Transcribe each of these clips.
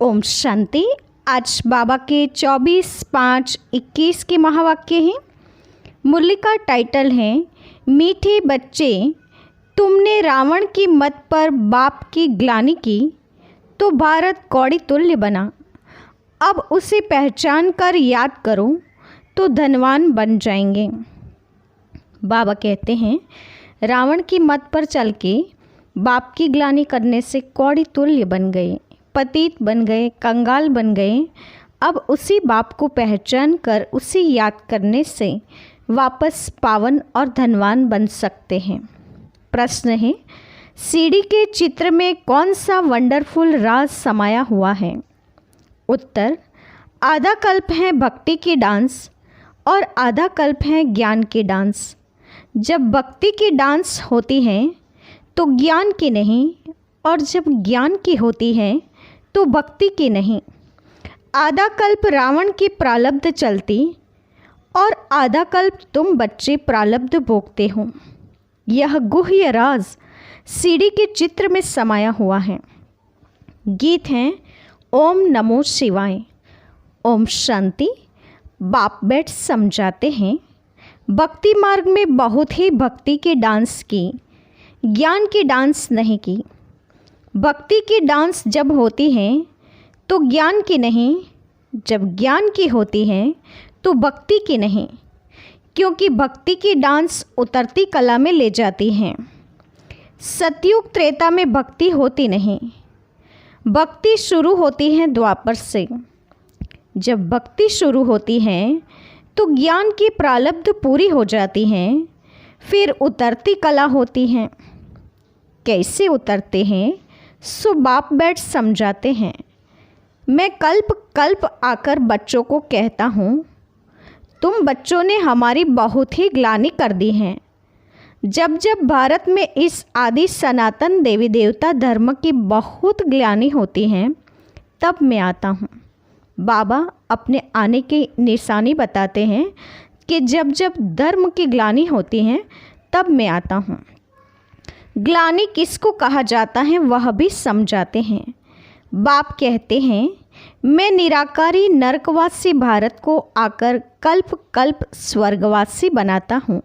ओम शांति। आज बाबा के 24/5/21 के महावाक्य हैं। मुरली का टाइटल है मीठे बच्चे, तुमने रावण की मत पर बाप की ग्लानि की तो भारत कौड़ी तुल्य बना। अब उसे पहचान कर याद करो तो धनवान बन जाएंगे। बाबा कहते हैं रावण की मत पर चल के बाप की ग्लानि करने से कौड़ी तुल्य बन गए, पतित बन गए, कंगाल बन गए। अब उसी बाप को पहचान कर उसे याद करने से वापस पावन और धनवान बन सकते हैं। प्रश्न है, सीढ़ी के चित्र में कौन सा वंडरफुल राज समाया हुआ है? उत्तर, आधा कल्प है भक्ति की डांस और आधा कल्प है ज्ञान की डांस। जब भक्ति की डांस होती है तो ज्ञान की नहीं, और जब ज्ञान की होती है तो भक्ति की नहीं। आधा कल्प रावण की प्रारब्ध चलती और आधा कल्प तुम बच्चे प्रारब्ध भोगते हो। यह गुह्य राज सीढ़ी के चित्र में समाया हुआ है। गीत हैं ओम नमो शिवाय। ओम शांति। बाप बैठ समझाते हैं, भक्ति मार्ग में बहुत ही भक्ति की डांस की, ज्ञान की डांस नहीं की। भक्ति की डांस जब होती है तो ज्ञान की नहीं, जब ज्ञान की होती है तो भक्ति की नहीं, क्योंकि भक्ति की डांस उतरती कला में ले जाती है। सतयुग त्रेता में भक्ति होती नहीं, भक्ति शुरू होती है द्वापर से। जब भक्ति शुरू होती है तो ज्ञान की प्रारब्ध पूरी हो जाती है, फिर उतरती कला होती है। कैसे उतरते हैं सो बाप बैठ समझाते हैं। मैं कल्प कल्प आकर बच्चों को कहता हूँ, तुम बच्चों ने हमारी बहुत ही ग्लानि कर दी है। जब जब भारत में इस आदि सनातन देवी देवता धर्म की बहुत ग्लानि होती है तब मैं आता हूँ। बाबा अपने आने की निशानी बताते हैं कि जब जब धर्म की ग्लानि होती है तब मैं आता हूँ। ग्लानि किसको कहा जाता है वह भी समझाते हैं। बाप कहते हैं, मैं निराकारी नरकवासी भारत को आकर कल्प कल्प स्वर्गवासी बनाता हूँ।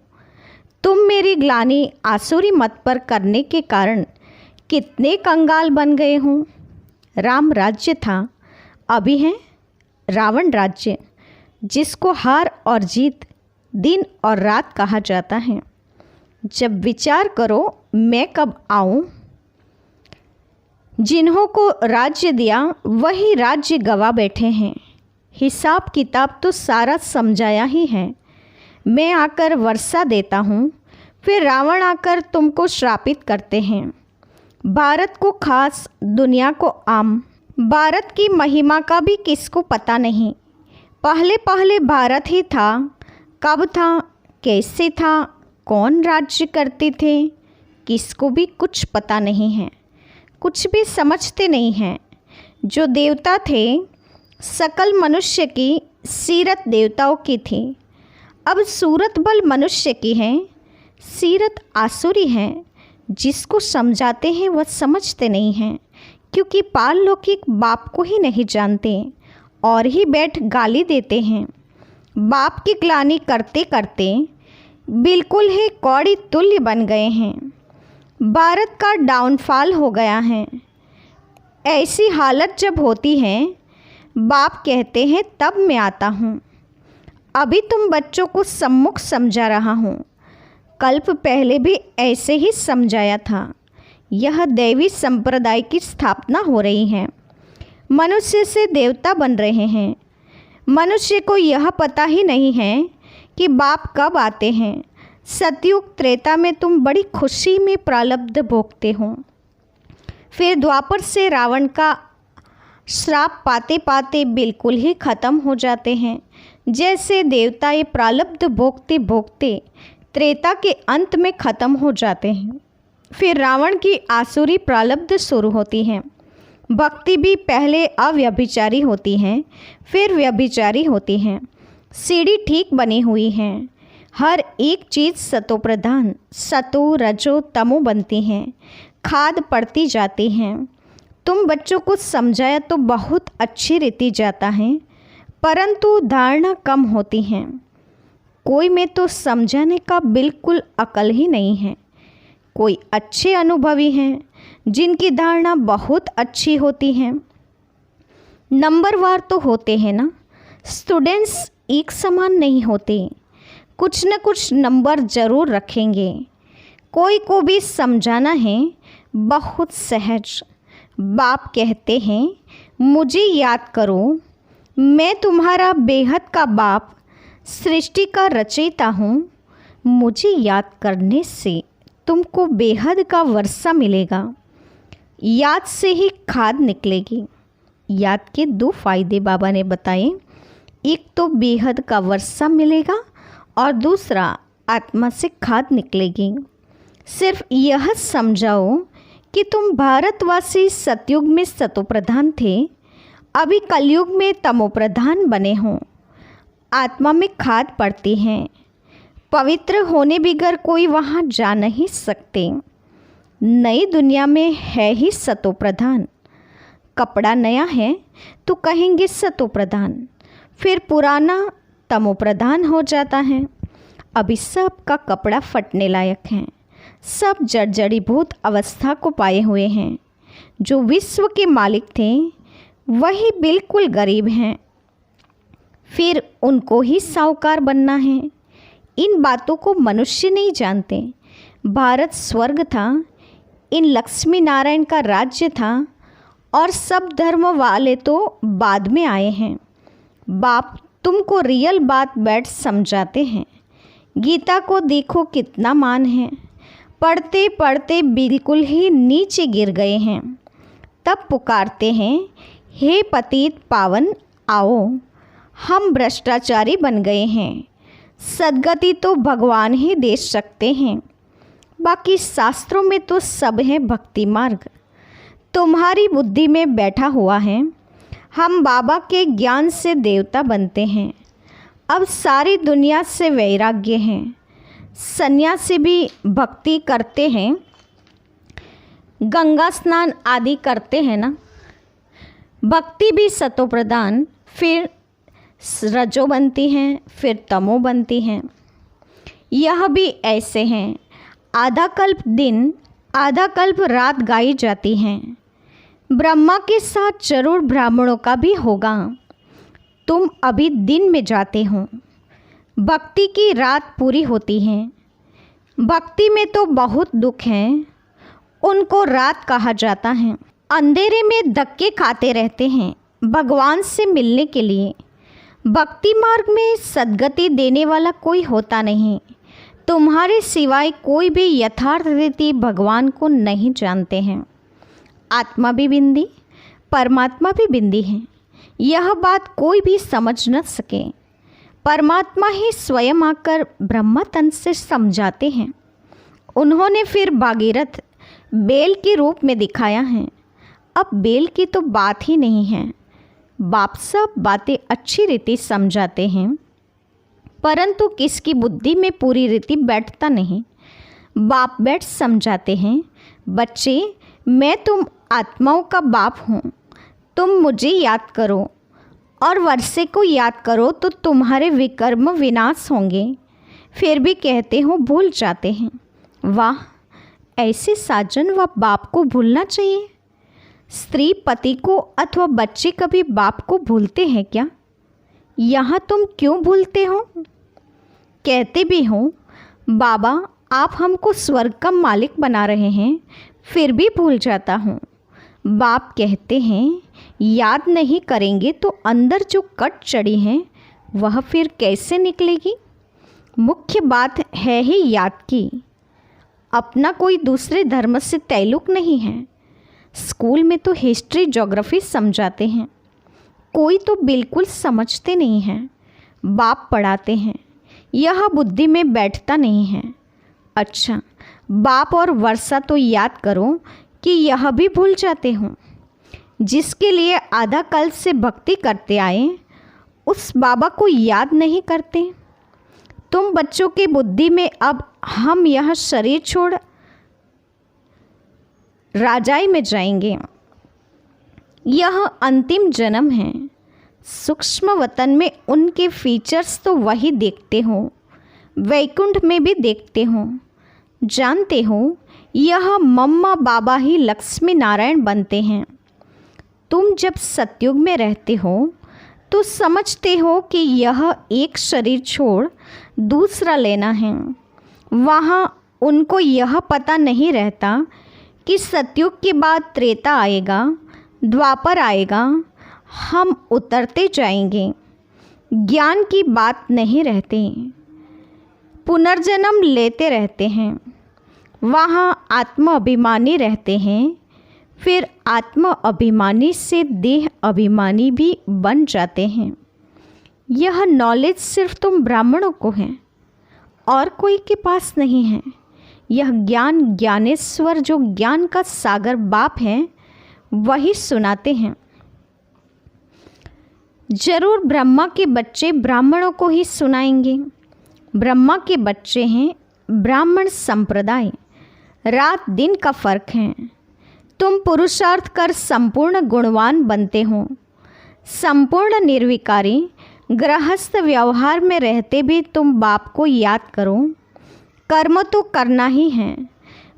तुम मेरी ग्लानि आसुरी मत पर करने के कारण कितने कंगाल बन गए हो। राम राज्य था, अभी है रावण राज्य, जिसको हार और जीत, दिन और रात कहा जाता है। जब विचार करो मैं कब आऊं? जिन्हों को राज्य दिया वही राज्य गवा बैठे हैं। हिसाब किताब तो सारा समझाया ही है। मैं आकर वर्षा देता हूँ, फिर रावण आकर तुमको श्रापित करते हैं। भारत को खास, दुनिया को आम। भारत की महिमा का भी किसको पता नहीं। पहले पहले भारत ही था, कब था, कैसे था, कौन राज्य करते थे, किसको भी कुछ पता नहीं है, कुछ भी समझते नहीं हैं। जो देवता थे सकल मनुष्य की सीरत देवताओं की थी। अब सूरत बल मनुष्य की है, सीरत आसुरी है। जिसको समझाते हैं वह समझते नहीं हैं, क्योंकि पारलौकिक बाप को ही नहीं जानते और ही बैठ गाली देते हैं। बाप की ग्लानि करते करते बिल्कुल ही कौड़ी तुल्य बन गए हैं। भारत का डाउनफॉल हो गया है। ऐसी हालत जब होती है बाप कहते हैं तब मैं आता हूँ। अभी तुम बच्चों को सम्मुख समझा रहा हूँ। कल्प पहले भी ऐसे ही समझाया था। यह दैवी संप्रदाय की स्थापना हो रही है। मनुष्य से देवता बन रहे हैं। मनुष्य को यह पता ही नहीं है कि बाप कब आते हैं। सतयुग त्रेता में तुम बड़ी खुशी में प्रारब्ध भोगते हो, फिर द्वापर से रावण का श्राप पाते पाते बिल्कुल ही ख़त्म हो जाते हैं। जैसे देवता ये प्रारब्ध भोगते भोगते त्रेता के अंत में ख़त्म हो जाते हैं, फिर रावण की आसुरी प्रारब्ध शुरू होती है। भक्ति भी पहले अव्यभिचारी होती है, फिर व्यभिचारी होती है। सीढ़ी ठीक बनी हुई है। हर एक चीज़ सतो प्रधान, सतो रजो तमो बनती हैं, खाद पड़ती जाती हैं। तुम बच्चों को समझाया तो बहुत अच्छी रीति जाता है, परंतु धारणा कम होती हैं। कोई में तो समझाने का बिल्कुल अकल ही नहीं है। कोई अच्छे अनुभवी हैं जिनकी धारणा बहुत अच्छी होती है। नंबरवार तो होते हैं ना। स्टूडेंट्स एक समान नहीं होते, कुछ न कुछ नंबर ज़रूर रखेंगे। कोई को भी समझाना है बहुत सहज। बाप कहते हैं, मुझे याद करो, मैं तुम्हारा बेहद का बाप, सृष्टि का रचयिता हूँ। मुझे याद करने से तुमको बेहद का वर्षा मिलेगा। याद से ही खाद निकलेगी। याद के 2 फायदे बाबा ने बताए, एक तो बेहद का वर्षा मिलेगा और दूसरा आत्मा से खाद निकलेगी। सिर्फ यह समझाओ कि तुम भारतवासी सतयुग में सतोप्रधान थे, अभी कलयुग में तमोप्रधान बने हो। आत्मा में खाद पड़ती है। पवित्र होने बगैर कोई वहाँ जा नहीं सकते। नई दुनिया में है ही सतोप्रधान। कपड़ा नया है तो कहेंगे सतोप्रधान, फिर पुराना तमोप्रधान हो जाता है। अभी सब का कपड़ा फटने लायक है। सब जर्जरीभूत अवस्था को पाए हुए हैं। जो विश्व के मालिक थे वही बिल्कुल गरीब हैं, फिर उनको ही साहूकार बनना है। इन बातों को मनुष्य नहीं जानते। भारत स्वर्ग था, इन लक्ष्मी नारायण का राज्य था और सब धर्म वाले तो बाद में आए हैं। बाप तुमको रियल बात बैठ समझाते हैं। गीता को देखो कितना मान है, पढ़ते पढ़ते बिल्कुल ही नीचे गिर गए हैं। तब पुकारते हैं, हे पतित पावन आओ, हम भ्रष्टाचारी बन गए हैं। सद्गति तो भगवान ही दे सकते हैं। बाकी शास्त्रों में तो सब है भक्ति मार्ग। तुम्हारी बुद्धि में बैठा हुआ है। हम बाबा के ज्ञान से देवता बनते हैं। अब सारी दुनिया से वैराग्य हैं। सन्यासी भी भक्ति करते हैं, गंगा स्नान आदि करते हैं ना। भक्ति भी सतोप्रधान, फिर रजो बनती हैं, फिर तमो बनती हैं। यह भी ऐसे हैं। आधा कल्प दिन, आधा कल्प रात गाई जाती हैं। ब्रह्मा के साथ जरूर ब्राह्मणों का भी होगा। तुम अभी दिन में जाते हो। भक्ति की रात पूरी होती है। भक्ति में तो बहुत दुख हैं, उनको रात कहा जाता है। अंधेरे में धक्के खाते रहते हैं भगवान से मिलने के लिए। भक्ति मार्ग में सद्गति देने वाला कोई होता नहीं। तुम्हारे सिवाय कोई भी यथार्थ रीति भगवान को नहीं जानते हैं। आत्मा भी बिंदी, परमात्मा भी बिंदी है। यह बात कोई भी समझ न सके। परमात्मा ही स्वयं आकर ब्रह्मा तन से समझाते हैं। उन्होंने फिर भागीरथ बेल के रूप में दिखाया है। अब बेल की तो बात ही नहीं है। बाप सब बातें अच्छी रीति समझाते हैं, परंतु किसकी बुद्धि में पूरी रीति बैठता नहीं। बाप बैठ समझाते हैं, बच्चे मैं तुम आत्माओं का बाप हूँ। तुम मुझे याद करो और वर्षे को याद करो तो तुम्हारे विकर्म विनाश होंगे। फिर भी कहते हो भूल जाते हैं। वाह, ऐसे साजन व बाप को भूलना चाहिए। स्त्री पति को अथवा बच्चे कभी बाप को भूलते हैं क्या? यहाँ तुम क्यों भूलते हो? कहते भी हो बाबा आप हमको स्वर्ग का मालिक बना रहे हैं, फिर भी भूल जाता हूँ। बाप कहते हैं याद नहीं करेंगे तो अंदर जो कट चढ़ी है वह फिर कैसे निकलेगी। मुख्य बात है ही याद की। अपना कोई दूसरे धर्म से ताल्लुक नहीं है। स्कूल में तो हिस्ट्री ज्योग्राफी समझाते हैं, कोई तो बिल्कुल समझते नहीं हैं। बाप पढ़ाते हैं, यह बुद्धि में बैठता नहीं है। अच्छा, बाप और वर्षा तो याद करो कि यह भी भूल जाते हो। जिसके लिए आधा कल से भक्ति करते आए उस बाबा को याद नहीं करते। तुम बच्चों की बुद्धि में अब हम यह शरीर छोड़ राजाई में जाएंगे। यह अंतिम जन्म है। सूक्ष्म वतन में उनके फीचर्स तो वही देखते हो, वैकुंठ में भी देखते हो। जानते हो यह मम्मा बाबा ही लक्ष्मी नारायण बनते हैं। तुम जब सतयुग में रहते हो तो समझते हो कि यह एक शरीर छोड़ दूसरा लेना है। वहाँ उनको यह पता नहीं रहता कि सतयुग के बाद त्रेता आएगा, द्वापर आएगा, हम उतरते जाएंगे। ज्ञान की बात नहीं रहती, पुनर्जन्म लेते रहते हैं। वहाँ आत्म अभिमानी रहते हैं, फिर आत्म अभिमानी से देह अभिमानी भी बन जाते हैं। यह नॉलेज सिर्फ तुम ब्राह्मणों को है और कोई के पास नहीं है। यह ज्ञान ज्ञानेश्वर जो ज्ञान का सागर बाप है वही सुनाते हैं। जरूर ब्रह्मा के बच्चे ब्राह्मणों को ही सुनाएंगे। ब्रह्मा के बच्चे हैं ब्राह्मण संप्रदाय। रात दिन का फर्क है। तुम पुरुषार्थ कर संपूर्ण गुणवान बनते हो। संपूर्ण निर्विकारी गृहस्थ व्यवहार में रहते भी तुम बाप को याद करो। कर्म तो करना ही है।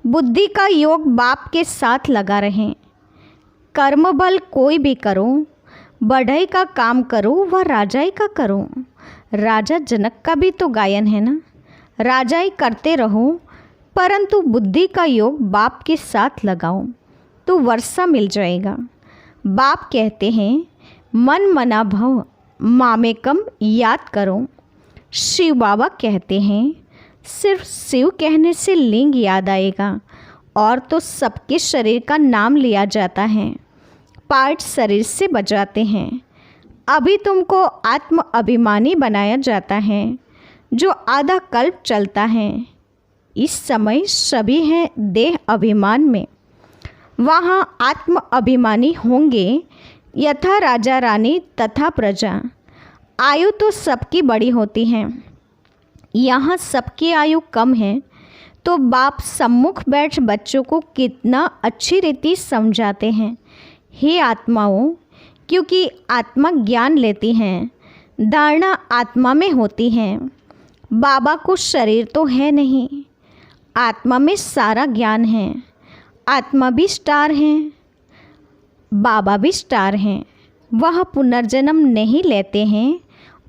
बुद्धि का योग बाप के साथ लगा रहे। कर्म बल कोई भी करो, बढ़ई का काम करो व राजाई का करो। राजा जनक का भी तो गायन है ना। राजाई करते रहो परंतु बुद्धि का योग बाप के साथ लगाओ तो वर्षा मिल जाएगा। बाप कहते हैं मन मना भव मामेकम याद करो। शिव बाबा कहते हैं सिर्फ शिव कहने से लिंग याद आएगा और तो सबके शरीर का नाम लिया जाता है। पार्ट शरीर से बजाते हैं। अभी तुमको आत्म अभिमानी बनाया जाता है जो आधा कल्प चलता है। इस समय सभी हैं देह अभिमान में। वहाँ आत्म अभिमानी होंगे यथा राजा रानी तथा प्रजा। आयु तो सबकी बड़ी होती है। यहाँ सबकी आयु कम है तो बाप सम्मुख बैठ बच्चों को कितना अच्छी रीति समझाते हैं। हे आत्माओं, क्योंकि आत्मा ज्ञान लेती हैं, धारणा आत्मा में होती है। बाबा को शरीर तो है नहीं, आत्मा में सारा ज्ञान है। आत्मा भी स्टार हैं, बाबा भी स्टार हैं। वह पुनर्जन्म नहीं लेते हैं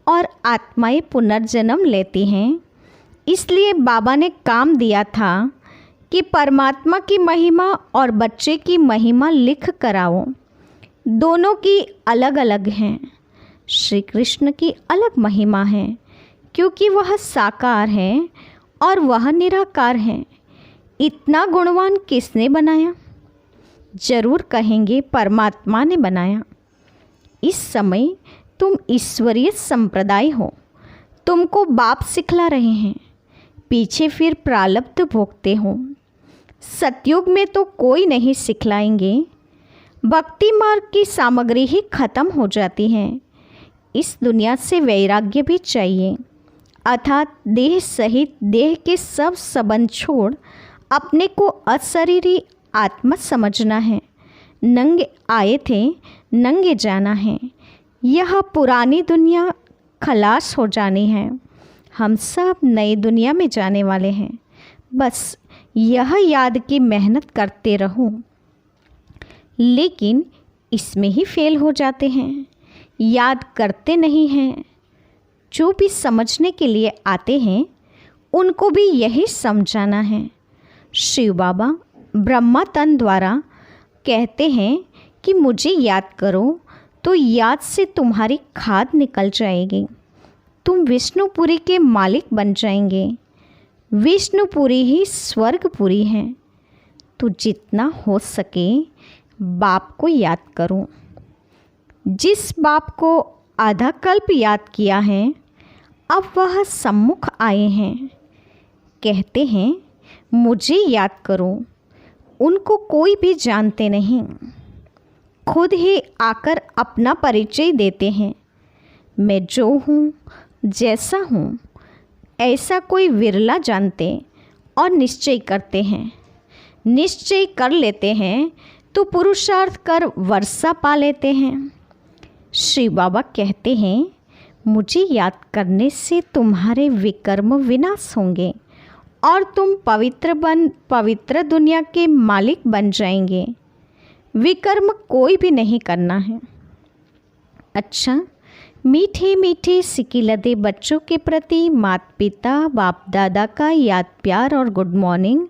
और आत्माएं पुनर्जन्म लेती हैं। इसलिए बाबा ने काम दिया था कि परमात्मा की महिमा और बच्चे की महिमा लिख कराओ। दोनों की अलग अलग हैं। श्री कृष्ण की अलग महिमा है क्योंकि वह साकार है और वह निराकार है। इतना गुणवान किसने बनाया? जरूर कहेंगे परमात्मा ने बनाया। इस समय तुम ईश्वरीय संप्रदाय हो। तुमको बाप सिखला रहे हैं, पीछे फिर प्रारब्ध भोगते हो। सतयुग में तो कोई नहीं सिखलाएंगे। भक्ति मार्ग की सामग्री ही खत्म हो जाती है। इस दुनिया से वैराग्य भी चाहिए, अर्थात देह सहित देह के सब संबंध छोड़ अपने को अशरीरी आत्मा समझना है। नंगे आए थे, नंगे जाना है। यह पुरानी दुनिया खलास हो जानी है। हम सब नई दुनिया में जाने वाले हैं। बस यह याद की मेहनत करते रहो। लेकिन इसमें ही फेल हो जाते हैं, याद करते नहीं हैं। जो भी समझने के लिए आते हैं उनको भी यही समझाना है। शिव बाबा ब्रह्मा तन द्वारा कहते हैं कि मुझे याद करो तो याद से तुम्हारी खाद निकल जाएगी। तुम विष्णुपुरी के मालिक बन जाएंगे। विष्णुपुरी ही स्वर्गपुरी है। तो जितना हो सके बाप को याद करो। जिस बाप को आधा कल्प याद किया है अब वह सम्मुख आए हैं। कहते हैं मुझे याद करो। उनको कोई भी जानते नहीं, खुद ही आकर अपना परिचय देते हैं। मैं जो हूँ, जैसा हूँ, ऐसा कोई विरला जानते और निश्चय करते हैं। निश्चय कर लेते हैं तो पुरुषार्थ कर वर्षा पा लेते हैं। श्री बाबा कहते हैं, मुझे याद करने से तुम्हारे विकर्म विनाश होंगे और तुम पवित्र दुनिया के मालिक बन जाएंगे। विकर्म कोई भी नहीं करना है। अच्छा, मीठे मीठे सिकिलदे बच्चों के प्रति माता पिता बाप दादा का याद प्यार और गुड मॉर्निंग।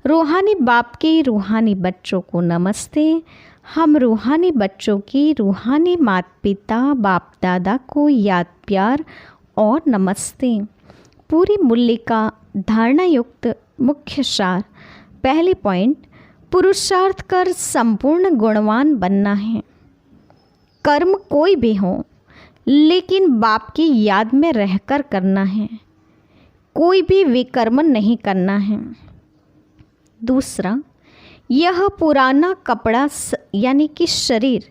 रूहानी बाप के रूहानी बच्चों को नमस्ते। हम रूहानी बच्चों की रूहानी माता पिता बाप दादा को याद प्यार और नमस्ते। पूरी मूल्य का धारणा युक्त मुख्य सार। पहले पॉइंट, पुरुषार्थ कर संपूर्ण गुणवान बनना है। कर्म कोई भी हो, लेकिन बाप की याद में रहकर करना है। कोई भी विकर्म नहीं करना है। दूसरा, यह पुराना कपड़ा यानी कि शरीर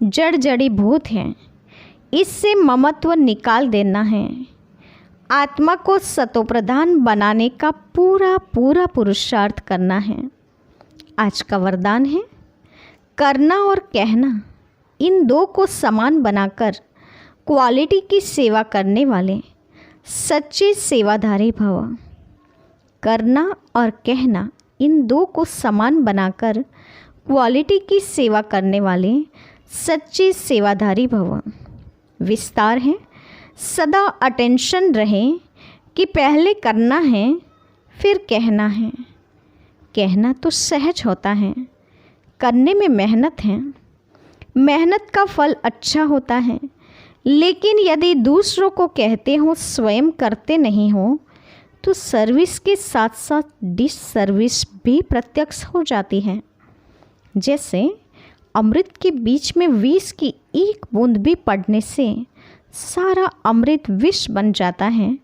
जड़ जड़ीभूत है, इससे ममत्व निकाल देना है। आत्मा को सतोप्रधान बनाने का पूरा पुरुषार्थ करना है। आज का वरदान है, करना और कहना इन दो को समान बनाकर क्वालिटी की सेवा करने वाले सच्चे सेवाधारी भव। करना और कहना इन दो को समान बनाकर क्वालिटी की सेवा करने वाले सच्चे सेवाधारी भव। विस्तार है, सदा अटेंशन रहे कि पहले करना है फिर कहना है। कहना तो सहज होता है, करने में मेहनत है। मेहनत का फल अच्छा होता है, लेकिन यदि दूसरों को कहते हो स्वयं करते नहीं हो तो सर्विस के साथ साथ डिस सर्विस भी प्रत्यक्ष हो जाती है। जैसे अमृत के बीच में विष की एक बूंद भी पड़ने से सारा अमृत विष बन जाता है।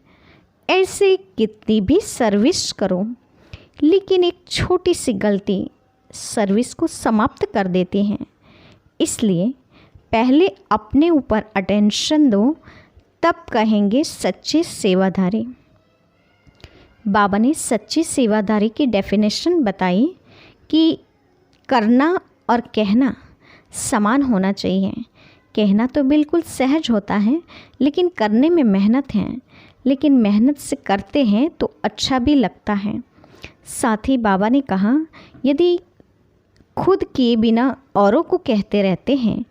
ऐसे कितनी भी सर्विस करो, लेकिन एक छोटी सी गलती सर्विस को समाप्त कर देती है। इसलिए पहले अपने ऊपर अटेंशन दो, तब कहेंगे सच्चे सेवाधारी। बाबा ने सच्ची सेवाधारी की डेफिनेशन बताई कि करना और कहना समान होना चाहिए। कहना तो बिल्कुल सहज होता है, लेकिन करने में मेहनत है। लेकिन मेहनत से करते हैं तो अच्छा भी लगता है। साथ ही बाबा ने कहा, यदि खुद किए बिना औरों को कहते रहते हैं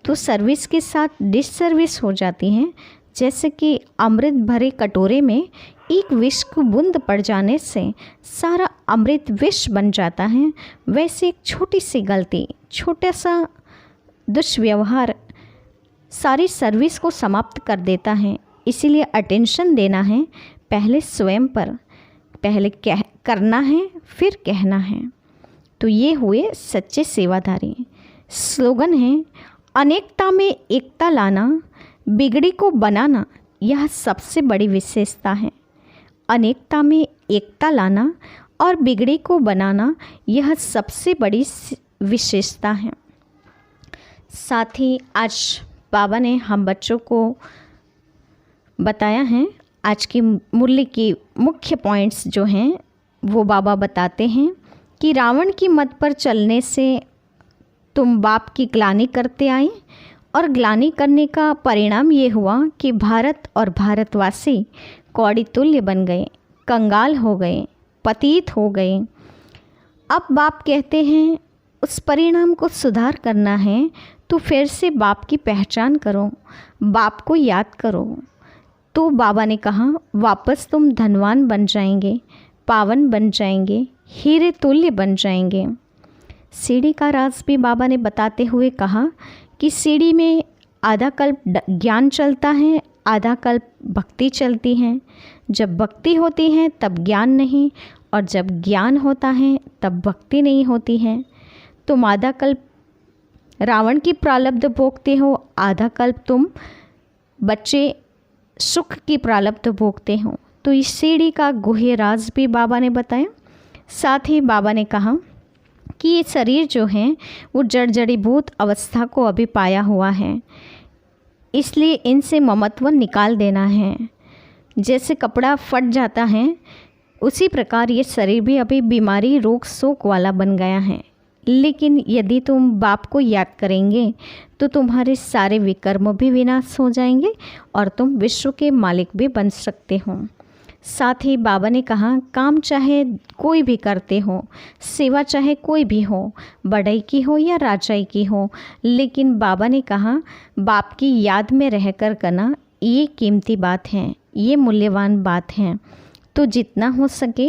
तो सर्विस के साथ डिस सर्विस हो जाती है। जैसे कि अमृत भरे कटोरे में एक विष को बूंद पड़ जाने से सारा अमृत विष बन जाता है, वैसे एक छोटी सी गलती, छोटा सा दुष्व्यवहार सारी सर्विस को समाप्त कर देता है। इसीलिए अटेंशन देना है पहले स्वयं पर, पहले करना है फिर कहना है। तो ये हुए सच्चे सेवाधारी। स्लोगन है, अनेकता में एकता लाना, बिगड़ी को बनाना, यह सबसे बड़ी विशेषता है। अनेकता में एकता लाना और बिगड़ी को बनाना, यह सबसे बड़ी विशेषता है। साथ ही आज बाबा ने हम बच्चों को बताया है, आज की मूल्य की मुख्य पॉइंट्स जो हैं वो बाबा बताते हैं कि रावण की मत पर चलने से तुम बाप की ग्लानि करते आए और ग्लानि करने का परिणाम ये हुआ कि भारत और भारतवासी कौड़ी तुल्य बन गए, कंगाल हो गए, पतित हो गए। अब बाप कहते हैं उस परिणाम को सुधार करना है तो फिर से बाप की पहचान करो, बाप को याद करो। तो बाबा ने कहा वापस तुम धनवान बन जाएंगे, पावन बन जाएंगे, हीरे तुल्य बन जाएंगे। सीढ़ी का राज भी बाबा ने बताते हुए कहा कि सीढ़ी में आधा कल्प ज्ञान चलता है, आधा कल्प भक्ति चलती है। जब भक्ति होती है तब ज्ञान नहीं, और जब ज्ञान होता है तब भक्ति नहीं होती है। तुम आधा कल्प रावण की प्रारब्ध भोगते हो, आधा कल्प तुम बच्चे सुख की प्रारब्ध भोगते हो। तो इस सीढ़ी का गुह्य राज भी बाबा ने बताया। साथ ही बाबा ने कहा कि ये शरीर जो है वो जड़ जड़ीभूत अवस्था को अभी पाया हुआ है, इसलिए इनसे ममत्व निकाल देना है। जैसे कपड़ा फट जाता है, उसी प्रकार ये शरीर भी अभी बीमारी रोग शोक वाला बन गया है, लेकिन यदि तुम बाप को याद करेंगे तो तुम्हारे सारे विकर्म भी विनाश हो जाएंगे और तुम विश्व के मालिक भी बन सकते हो। साथ ही बाबा ने कहा, काम चाहे कोई भी करते हो, सेवा चाहे कोई भी हो, बड़ाई की हो या राजाई की हो, लेकिन बाबा ने कहा बाप की याद में रहकर करना ये कीमती बात है, ये मूल्यवान बात है। तो जितना हो सके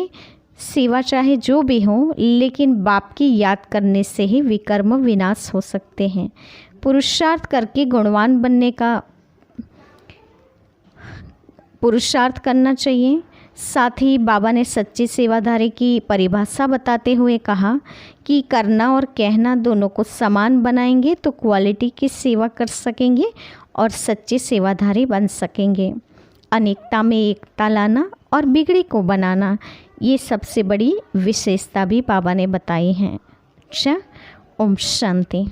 सेवा चाहे जो भी हो, लेकिन बाप की याद करने से ही विकर्म विनाश हो सकते हैं। पुरुषार्थ करके गुणवान बनने का पुरुषार्थ करना चाहिए। साथ ही बाबा ने सच्ची सेवाधारी की परिभाषा बताते हुए कहा कि करना और कहना दोनों को समान बनाएंगे तो क्वालिटी की सेवा कर सकेंगे और सच्चे सेवाधारी बन सकेंगे। अनेकता में एकता लाना और बिगड़ी को बनाना, ये सबसे बड़ी विशेषता भी बाबा ने बताई हैं। अच्छा, ओम शांति।